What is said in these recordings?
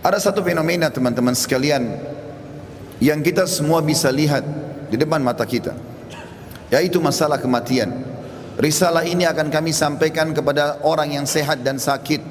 Ada satu fenomena teman-teman sekalian yang kita semua bisa lihat di depan mata kita, yaitu masalah kematian. Risalah ini akan kami sampaikan kepada orang yang sehat dan sakit,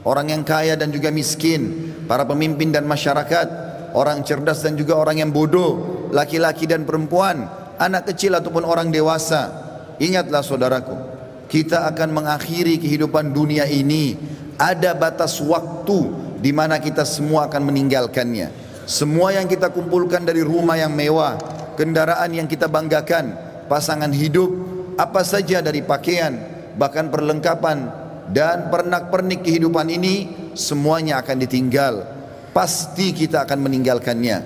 orang yang kaya dan juga miskin, para pemimpin dan masyarakat, orang cerdas dan juga orang yang bodoh, laki-laki dan perempuan, anak kecil ataupun orang dewasa. Ingatlah saudaraku, kita akan mengakhiri kehidupan dunia ini. Ada batas waktu di mana kita semua akan meninggalkannya. Semua yang kita kumpulkan dari rumah yang mewah, kendaraan yang kita banggakan, pasangan hidup, apa saja dari pakaian, bahkan perlengkapan dan pernak-pernik kehidupan ini, semuanya akan ditinggal. Pasti kita akan meninggalkannya.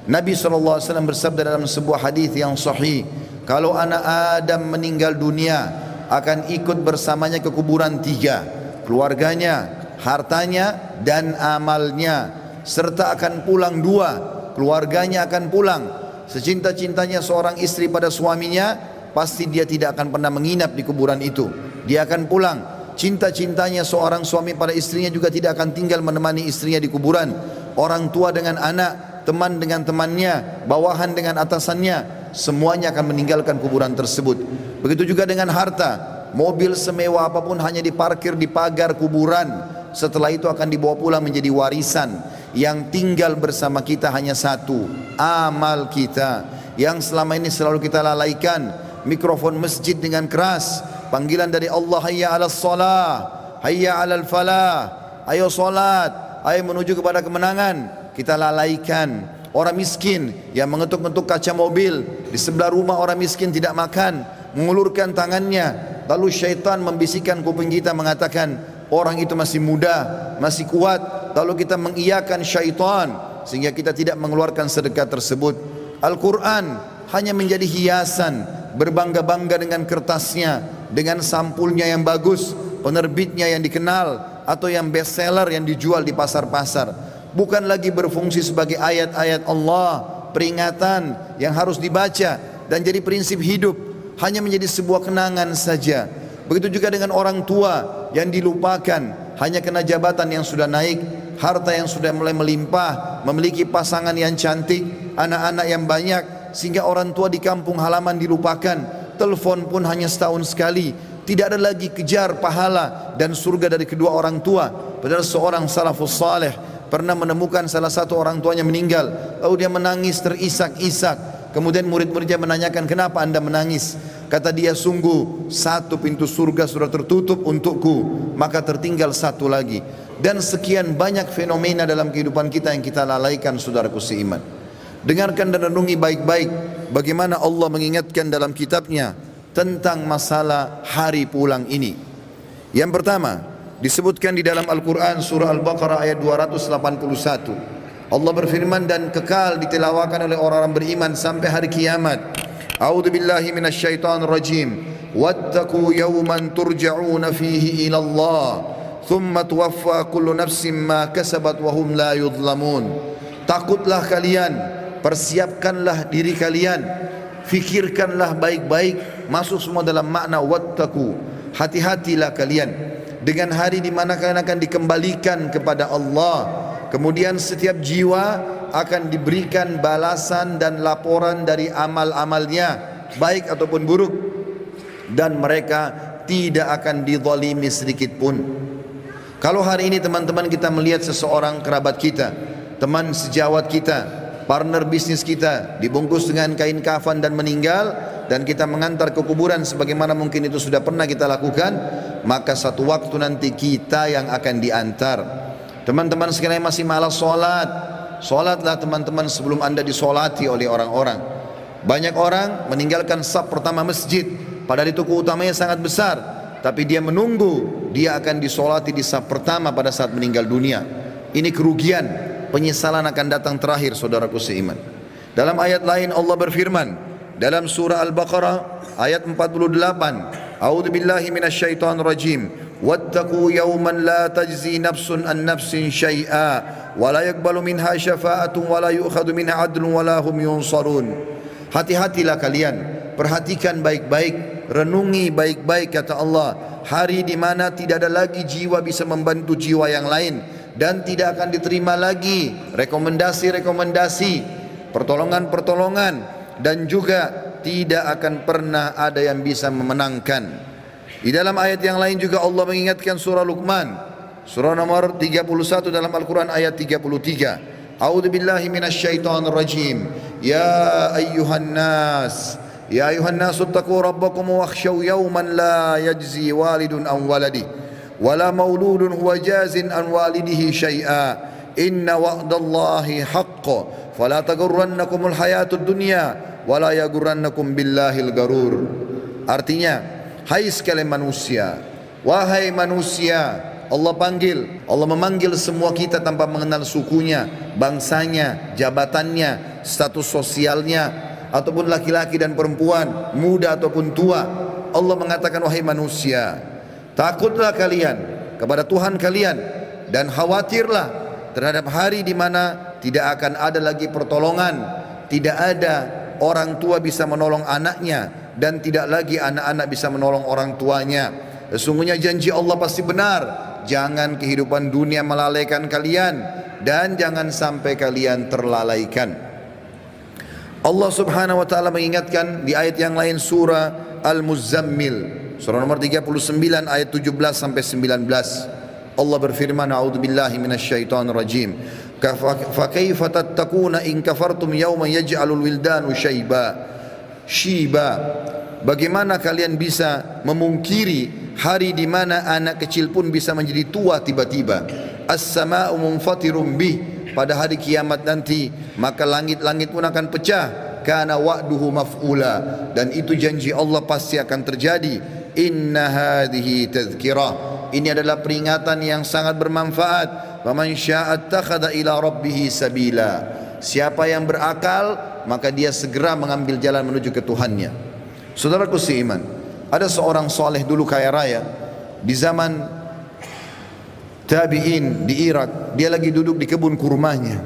Nabi SAW bersabda dalam sebuah hadis yang sahih, kalau anak Adam meninggal dunia, akan ikut bersamanya ke kuburan tiga: keluarganya, hartanya, dan amalnya. Serta akan pulang dua, keluarganya akan pulang. Secinta-cintanya seorang istri pada suaminya, pasti dia tidak akan pernah menginap di kuburan itu. Dia akan pulang. Cinta-cintanya seorang suami pada istrinya juga tidak akan tinggal menemani istrinya di kuburan. Orang tua dengan anak, teman dengan temannya, bawahan dengan atasannya, semuanya akan meninggalkan kuburan tersebut. Begitu juga dengan harta. Mobil semewah apapun hanya diparkir di pagar kuburan. Setelah itu akan dibawa pulang menjadi warisan. Yang tinggal bersama kita hanya satu, amal kita, yang selama ini selalu kita lalaikan. Mikrofon masjid dengan keras, panggilan dari Allah, hayya 'alas shalah, hayya 'alal falah, ayo salat, ayo menuju kepada kemenangan, kita lalaikan. Orang miskin yang mengetuk-ngetuk kaca mobil, di sebelah rumah orang miskin tidak makan, mengulurkan tangannya, lalu syaitan membisikkan kuping kita mengatakan orang itu masih muda, masih kuat, lalu kita mengiyakan syaitan sehingga kita tidak mengeluarkan sedekah tersebut. Al-Quran hanya menjadi hiasan, berbangga-bangga dengan kertasnya, dengan sampulnya yang bagus, penerbitnya yang dikenal, atau yang bestseller yang dijual di pasar-pasar. Bukan lagi berfungsi sebagai ayat-ayat Allah, peringatan yang harus dibaca dan jadi prinsip hidup, hanya menjadi sebuah kenangan saja. Begitu juga dengan orang tua yang dilupakan, hanya kena jabatan yang sudah naik, harta yang sudah mulai melimpah, memiliki pasangan yang cantik, anak-anak yang banyak, sehingga orang tua di kampung halaman dilupakan. Telepon pun hanya setahun sekali. Tidak ada lagi kejar pahala dan surga dari kedua orang tua. Padahal seorang salafus saleh pernah menemukan salah satu orang tuanya meninggal, lalu dia menangis terisak-isak. Kemudian murid-muridnya menanyakan, kenapa anda menangis? Kata dia, sungguh satu pintu surga sudah tertutup untukku, maka tertinggal satu lagi. Dan sekian banyak fenomena dalam kehidupan kita yang kita lalaikan, saudaraku seiman. Dengarkan dan renungi baik-baik bagaimana Allah mengingatkan dalam kitabnya tentang masalah hari pulang ini. Yang pertama disebutkan di dalam Al-Quran surah Al-Baqarah ayat 281. Allah berfirman, dan kekal ditilawakan oleh orang-orang beriman sampai hari kiamat. A'udzu billahi minasyaitonir rajim. Wattaqu yawman turja'una fihi ila Allah, thumma tuwaffa kullu nafsin ma kasabat wa hum la yudhlamun. Takutlah kalian, persiapkanlah diri kalian, fikirkanlah baik-baik, masuk semua dalam makna wattaqu. Hati-hatilah kalian dengan hari di mana kalian akan dikembalikan kepada Allah. Kemudian setiap jiwa akan diberikan balasan dan laporan dari amal-amalnya, baik ataupun buruk, dan mereka tidak akan dizalimi sedikit pun. Kalau hari ini teman-teman kita melihat seseorang kerabat kita, teman sejawat kita, partner bisnis kita dibungkus dengan kain kafan dan meninggal, dan kita mengantar ke kuburan sebagaimana mungkin itu sudah pernah kita lakukan, maka satu waktu nanti kita yang akan diantar. Teman-teman sekalian masih malas sholat, sholatlah teman-teman sebelum anda disolati oleh orang-orang. Banyak orang meninggalkan saf pertama masjid, padahal itu keutamanya sangat besar, tapi dia menunggu dia akan disolati di saf pertama pada saat meninggal dunia. Ini kerugian, penyesalan akan datang terakhir, saudaraku seiman. Dalam ayat lain Allah berfirman dalam surah Al-Baqarah ayat 48, A'udzu billahi minasyaitonir rajim. Wattaqu yawman la tajzi nafsun an nafsin syai'a wa la yaqbalu minha syafa'atun wa la yu'khadhu minha 'adlun wa la hum yunsarun. Hati-hatilah kalian, perhatikan baik-baik, renungi baik-baik kata Allah, hari di mana tidak ada lagi jiwa bisa membantu jiwa yang lain, dan tidak akan diterima lagi rekomendasi-rekomendasi, pertolongan-pertolongan, dan juga tidak akan pernah ada yang bisa memenangkan. Di dalam ayat yang lain juga Allah mengingatkan surah Luqman, surah nomor 31 dalam Al-Quran ayat 33. A'udzu billahi minasyaitonir rajim. Ya ayyuhan nas ittaqu rabbakum wakhshaw yawman la yajzi walidun an waladihi wala mauludun huwa jazin an walidihi syai'a inna wa'dallahi haqqun fala taghurrannakumul hayatud dunya wala yaghurrannakum billahil garur. Artinya, hai sekalian manusia, wahai manusia, Allah memanggil semua kita tanpa mengenal sukunya, bangsanya, jabatannya, status sosialnya, ataupun laki-laki dan perempuan, muda ataupun tua. Allah mengatakan, wahai manusia, takutlah kalian kepada Tuhan kalian dan khawatirlah terhadap hari di mana tidak akan ada lagi pertolongan, tidak ada orang tua bisa menolong anaknya, dan tidak lagi anak-anak bisa menolong orang tuanya. Sesungguhnya janji Allah pasti benar. Jangan kehidupan dunia melalaikan kalian, dan jangan sampai kalian terlalaikan. Allah subhanahu wa ta'ala mengingatkan di ayat yang lain surah Al-Muzammil, surah nomor 39 ayat 17 sampai 19. Allah berfirman, a'udzubillahi minasyaitonir rajim. Fa kaifa tattaquna in kafartum yawman yaj'alul wildanu shiba. Bagaimana kalian bisa memungkiri hari di mana anak kecil pun bisa menjadi tua tiba-tiba? As-sama'u munfatirum bih, pada hari kiamat nanti maka langit-langit pun akan pecah. Kana wa'duhu maf'ula, dan itu janji Allah pasti akan terjadi. Inna hadhihi tadhkirah, ini adalah peringatan yang sangat bermanfaat. Faman syaa'a attakhadha ila rabbih sabila, siapa yang berakal maka dia segera mengambil jalan menuju ke Tuhannya. Saudaraku seiman, ada seorang soleh dulu kaya raya di zaman tabi'in di Irak. Dia lagi duduk di kebun kurmanya.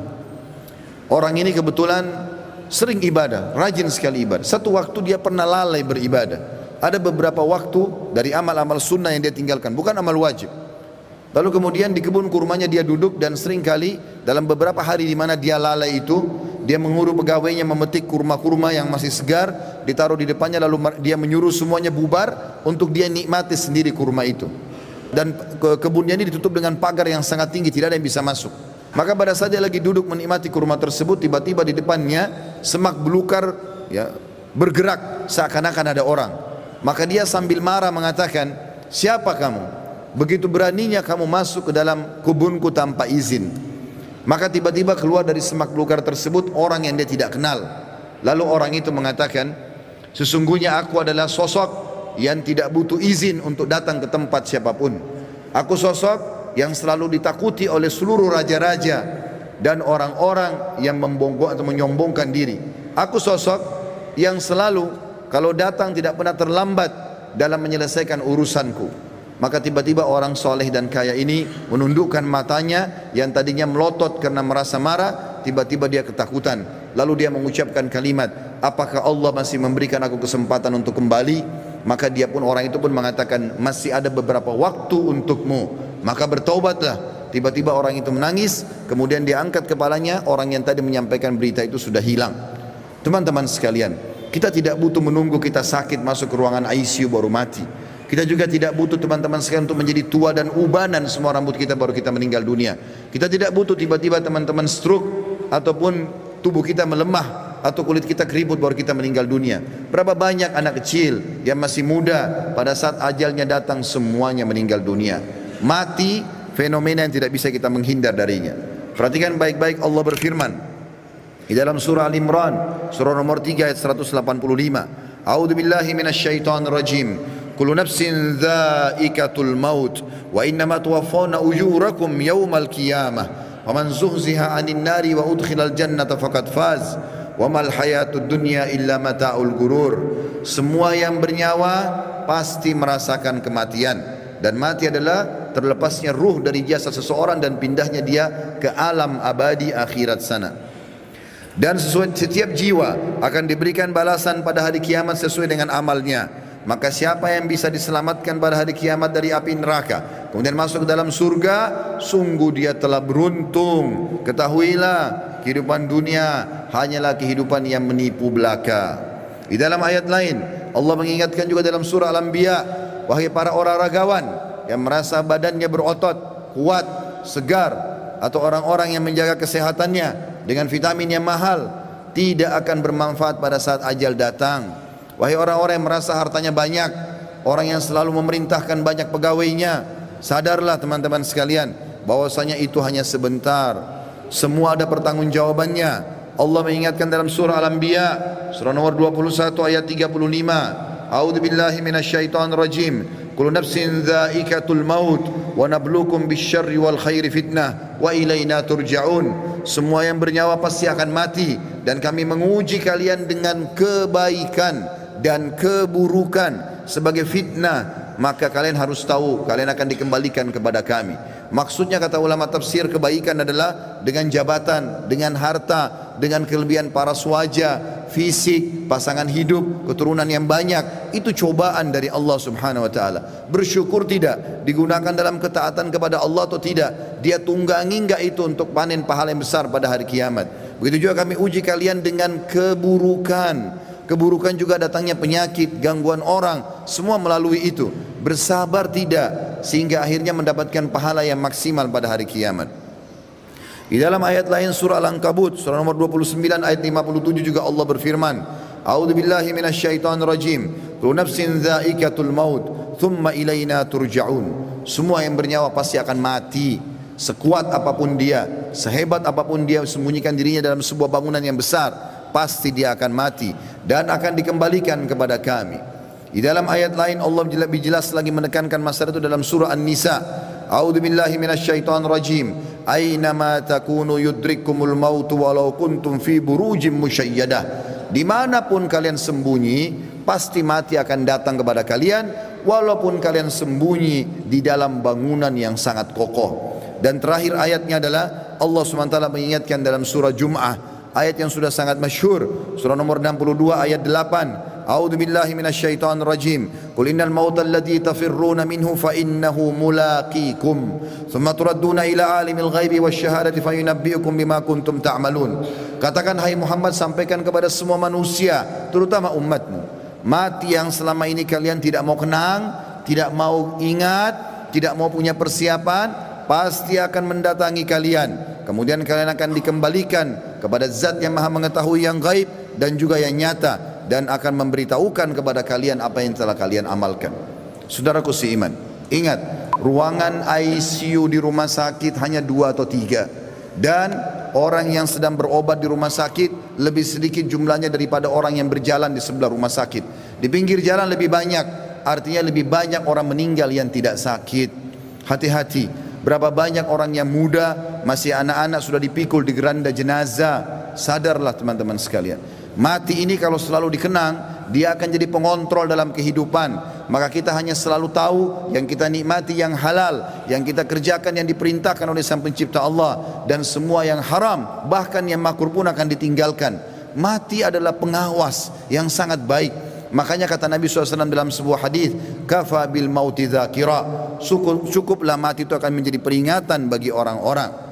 Orang ini kebetulan sering ibadah, rajin sekali ibadah. Satu waktu dia pernah lalai beribadah. Ada beberapa waktu dari amal-amal sunnah yang dia tinggalkan, bukan amal wajib. Lalu kemudian di kebun kurmanya dia duduk, dan sering kali dalam beberapa hari di mana dia lalai itu, dia mengurus pegawainya memetik kurma-kurma yang masih segar, ditaruh di depannya, lalu dia menyuruh semuanya bubar untuk dia nikmati sendiri kurma itu. Dan kebunnya ini ditutup dengan pagar yang sangat tinggi, tidak ada yang bisa masuk. Maka pada saat dia lagi duduk menikmati kurma tersebut, tiba-tiba di depannya semak belukar ya, bergerak seakan-akan ada orang. Maka dia sambil marah mengatakan, siapa kamu? Begitu beraninya kamu masuk ke dalam kebunku tanpa izin. Maka tiba-tiba keluar dari semak belukar tersebut orang yang dia tidak kenal. Lalu orang itu mengatakan, sesungguhnya aku adalah sosok yang tidak butuh izin untuk datang ke tempat siapapun. Aku sosok yang selalu ditakuti oleh seluruh raja-raja dan orang-orang yang membonggok atau menyombongkan diri. Aku sosok yang selalu kalau datang tidak pernah terlambat dalam menyelesaikan urusanku. Maka tiba-tiba orang soleh dan kaya ini menundukkan matanya yang tadinya melotot karena merasa marah, tiba-tiba dia ketakutan. Lalu dia mengucapkan kalimat, apakah Allah masih memberikan aku kesempatan untuk kembali? Maka dia pun, orang itu pun mengatakan, masih ada beberapa waktu untukmu, maka bertaubatlah. Tiba-tiba orang itu menangis, kemudian dia angkat kepalanya, orang yang tadi menyampaikan berita itu sudah hilang. Teman-teman sekalian, kita tidak butuh menunggu kita sakit masuk ke ruangan ICU baru mati. Kita juga tidak butuh teman-teman sekalian untuk menjadi tua dan ubanan semua rambut kita baru kita meninggal dunia. Kita tidak butuh tiba-tiba teman-teman stroke ataupun tubuh kita melemah atau kulit kita keriput baru kita meninggal dunia. Berapa banyak anak kecil yang masih muda pada saat ajalnya datang semuanya meninggal dunia. Mati fenomena yang tidak bisa kita menghindar darinya. Perhatikan baik-baik, Allah berfirman di dalam surah Al-Imran, surah nomor 3 ayat 185. A'udzubillahi minasyaitonir rajim. Kullu nafsin dha'iqatul maut wa innama tuwaffawna ujurakum yawmal qiyamah wa man zuhziha 'anil nari wa udkhilal jannata faqad faz wa mal hayatud dunya illa mata'ul gurur. Semua yang bernyawa pasti merasakan kematian, dan mati adalah terlepasnya ruh dari jasad seseorang dan pindahnya dia ke alam abadi akhirat sana. Dan setiap jiwa akan diberikan balasan pada hari kiamat sesuai dengan amalnya. maka siapa yang bisa diselamatkan pada hari kiamat dari api neraka kemudian masuk ke dalam surga, sungguh dia telah beruntung. Ketahuilah, kehidupan dunia hanyalah kehidupan yang menipu belaka. Di dalam ayat lain Allah mengingatkan juga dalam surah Al-Anbiya, wahai para orang ragawan yang merasa badannya berotot, kuat, segar, atau orang-orang yang menjaga kesehatannya dengan vitamin yang mahal, tidak akan bermanfaat pada saat ajal datang. Wahai orang-orang yang merasa hartanya banyak, orang yang selalu memerintahkan banyak pegawainya, sadarlah teman-teman sekalian bahwasanya itu hanya sebentar. Semua ada pertanggungjawabannya. Allah mengingatkan dalam surah Al-Anbiya, surah nomor 21 ayat 35, A'udzu billahi minasyaitonir rajim. Kullu nafsin dha'iqatul maut wa nabluukum bisyarri wal khairi fitnah wa ilaina turja'un. Semua yang bernyawa pasti akan mati dan kami menguji kalian dengan kebaikan dan keburukan sebagai fitnah, maka kalian harus tahu kalian akan dikembalikan kepada kami. Maksudnya kata ulama tafsir, kebaikan adalah dengan jabatan, dengan harta, dengan kelebihan paras wajah, fisik, pasangan hidup, keturunan yang banyak. Itu cobaan dari Allah subhanahu wa ta'ala. Bersyukur tidak, digunakan dalam ketaatan kepada Allah atau tidak, dia tunggangi enggak itu untuk panen pahala yang besar pada hari kiamat. Begitu juga kami uji kalian dengan keburukan. Keburukan juga datangnya penyakit, gangguan orang, semua melalui itu. Bersabar tidak, sehingga akhirnya mendapatkan pahala yang maksimal pada hari kiamat. Di dalam ayat lain surah Al-Ankabut, surah nomor 29 ayat 57 juga Allah berfirman, A'udzu billahi minasyaitonir rajim. Kullu nafsin dha'iqatul maut, thumma ilaina turja'un. Semua yang bernyawa pasti akan mati. Sekuat apapun dia, sehebat apapun dia sembunyikan dirinya dalam sebuah bangunan yang besar, pasti dia akan mati dan akan dikembalikan kepada kami. Di dalam ayat lain Allah lebih jelas lagi menekankan masalah itu dalam surah An-Nisa. A'udzu billahi minasyaitonir rajim. Aynama takunu yudrikkumul maut walau kuntum fi burujim musyayyadah. Dimanapun kalian sembunyi, pasti mati akan datang kepada kalian, walaupun kalian sembunyi di dalam bangunan yang sangat kokoh. Dan terakhir ayatnya adalah Allah SWT mengingatkan dalam surah Jum'ah, ayat yang sudah sangat masyhur, surah nomor 62 ayat 8. A'udzu billahi minasyaitonir rajim. Qul innal mauta alladzi tafirruna minhu fa innahu mulaqikum. Tsumma turadduna ila alimil ghaibi wasyahadati fayunabbiukum bima kuntum ta'malun. Katakan hai Muhammad, sampaikan kepada semua manusia, terutama umatmu, mati yang selama ini kalian tidak mau kenang, tidak mau ingat, tidak mau punya persiapan, pasti akan mendatangi kalian. Kemudian kalian akan dikembalikan kepada zat yang maha mengetahui yang gaib dan juga yang nyata, dan akan memberitahukan kepada kalian apa yang telah kalian amalkan. Saudaraku seiman, ingat, ruangan ICU di rumah sakit hanya 2 atau 3, dan orang yang sedang berobat di rumah sakit lebih sedikit jumlahnya daripada orang yang berjalan di sebelah rumah sakit. Di pinggir jalan lebih banyak, artinya lebih banyak orang meninggal yang tidak sakit. Hati-hati. Berapa banyak orang yang muda, masih anak-anak sudah dipikul di geranda jenazah. Sadarlah teman-teman sekalian, mati ini kalau selalu dikenang, dia akan jadi pengontrol dalam kehidupan. Maka kita hanya selalu tahu yang kita nikmati yang halal, yang kita kerjakan yang diperintahkan oleh Sang Pencipta Allah, dan semua yang haram, bahkan yang makruh pun akan ditinggalkan. Mati adalah pengawas yang sangat baik. Makanya kata Nabi SAW dalam sebuah hadis, kafa bil mauti dzakira, cukuplah mati itu akan menjadi peringatan bagi orang-orang.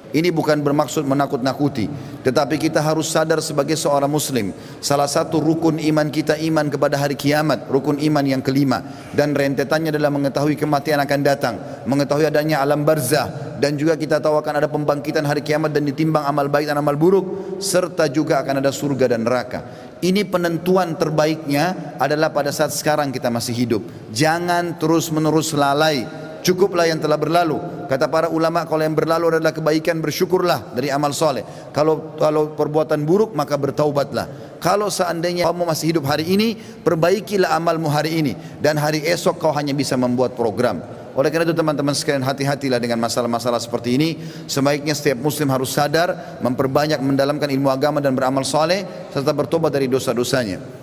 Ini bukan bermaksud menakut-nakuti, tetapi kita harus sadar sebagai seorang muslim, salah satu rukun iman kita iman kepada hari kiamat, rukun iman yang kelima, dan rentetannya adalah mengetahui kematian akan datang, mengetahui adanya alam barzah, dan juga kita tahu akan ada pembangkitan hari kiamat dan ditimbang amal baik dan amal buruk, serta juga akan ada surga dan neraka. Ini penentuan terbaiknya adalah pada saat sekarang kita masih hidup. Jangan terus-menerus lalai. Cukuplah yang telah berlalu. Kata para ulama, kalau yang berlalu adalah kebaikan, bersyukurlah dari amal soleh. Kalau perbuatan buruk, maka bertaubatlah. Kalau seandainya kamu masih hidup hari ini, perbaikilah amalmu hari ini, dan hari esok kau hanya bisa membuat program. Oleh karena itu teman-teman sekalian, hati-hatilah dengan masalah-masalah seperti ini. Sebaiknya setiap muslim harus sadar, memperbanyak mendalamkan ilmu agama dan beramal soleh, serta bertobat dari dosa-dosanya.